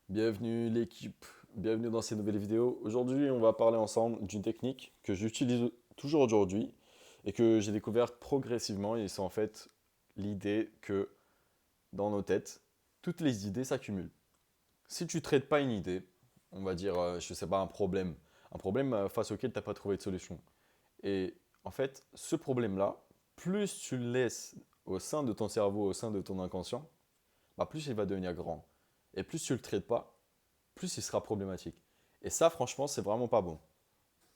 Bienvenue l'équipe, bienvenue dans cette nouvelle vidéo. Aujourd'hui, on va parler ensemble d'une technique que j'utilise toujours aujourd'hui et que j'ai découverte progressivement. Et c'est en fait l'idée que dans nos têtes, toutes les idées s'accumulent. Si tu ne traites pas une idée, on va dire, je sais pas, un problème face auquel tu n'as pas trouvé de solution. Et en fait, ce problème-là, plus tu le laisses au sein de ton cerveau, au sein de ton inconscient, bah, plus il va devenir grand. Et plus tu ne le traites pas, plus il sera problématique. Et ça, franchement, c'est vraiment pas bon.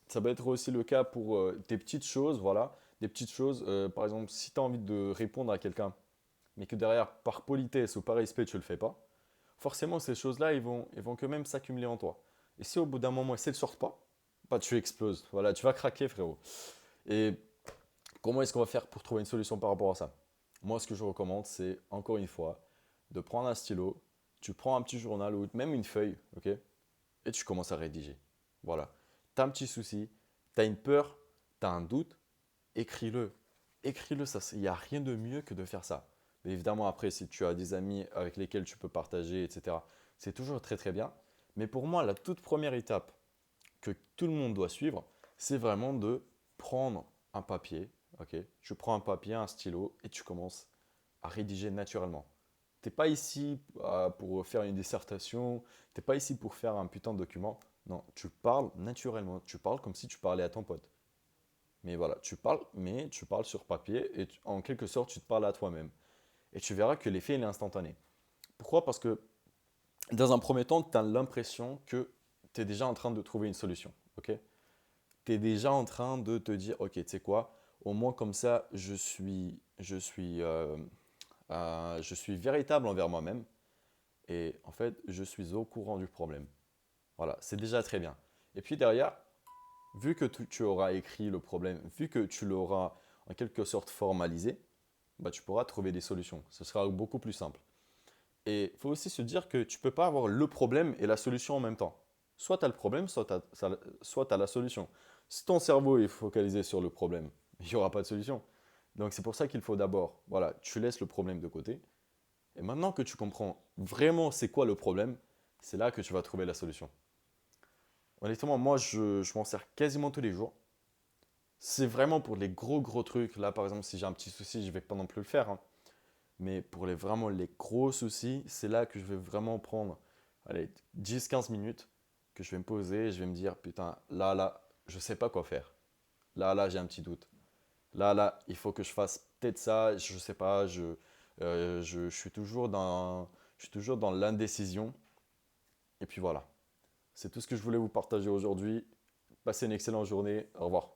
Ça peut être aussi le cas pour des petites choses, voilà. Des petites choses, par exemple, si tu as envie de répondre à quelqu'un, mais que derrière, par politesse ou par respect, tu ne le fais pas, forcément, ces choses-là, ils vont quand même s'accumuler en toi. Et si au bout d'un moment, elles ne sortent pas, bah, tu exploses. Voilà, tu vas craquer, frérot. Et comment est-ce qu'on va faire pour trouver une solution par rapport à ça? Moi, ce que je recommande, c'est, encore une fois, de prendre un stylo, tu prends un petit journal ou même une feuille, ok? Et tu commences à rédiger. Voilà. Tu as un petit souci, tu as une peur, tu as un doute, écris-le. Écris-le, il n'y a rien de mieux que de faire ça. Mais évidemment, après, si tu as des amis avec lesquels tu peux partager, etc., c'est toujours très très bien. Mais pour moi, la toute première étape que tout le monde doit suivre, c'est vraiment de prendre un papier, ok? Tu prends un papier, un stylo et tu commences à rédiger naturellement. Tu n'es pas ici pour faire une dissertation, tu n'es pas ici pour faire un putain de document. Non, tu parles naturellement. Tu parles comme si tu parlais à ton pote. Mais voilà, tu parles, mais tu parles sur papier et en quelque sorte, tu te parles à toi-même. Et tu verras que l'effet il est instantané. Pourquoi? Parce que dans un premier temps, tu as l'impression que tu es déjà en train de trouver une solution. Ok? Tu es déjà en train de te dire, ok, tu sais quoi, au moins comme ça, je suis véritable envers moi-même. Et en fait, je suis au courant du problème. Voilà, c'est déjà très bien. Et puis derrière, vu que tu auras écrit le problème, vu que tu l'auras en quelque sorte formalisé, bah, tu pourras trouver des solutions. Ce sera beaucoup plus simple. Et il faut aussi se dire que tu ne peux pas avoir le problème et la solution en même temps. Soit tu as le problème, soit tu as la solution. Si ton cerveau est focalisé sur le problème, il n'y aura pas de solution. Donc c'est pour ça qu'il faut d'abord, voilà, tu laisses le problème de côté. Et maintenant que tu comprends vraiment c'est quoi le problème, c'est là que tu vas trouver la solution. Honnêtement, moi, je m'en sers quasiment tous les jours. C'est vraiment pour les gros gros trucs. Là, par exemple, si j'ai un petit souci, je ne vais pas non plus le faire, hein. Mais pour vraiment les gros soucis, c'est là que je vais vraiment prendre allez, 10-15 minutes, que je vais me poser et je vais me dire, putain, là, je ne sais pas quoi faire. Là, j'ai un petit doute. Là, il faut que je fasse peut-être ça, je ne sais pas, je suis toujours dans l'indécision. Et puis voilà, c'est tout ce que je voulais vous partager aujourd'hui. Passez une excellente journée. Au revoir.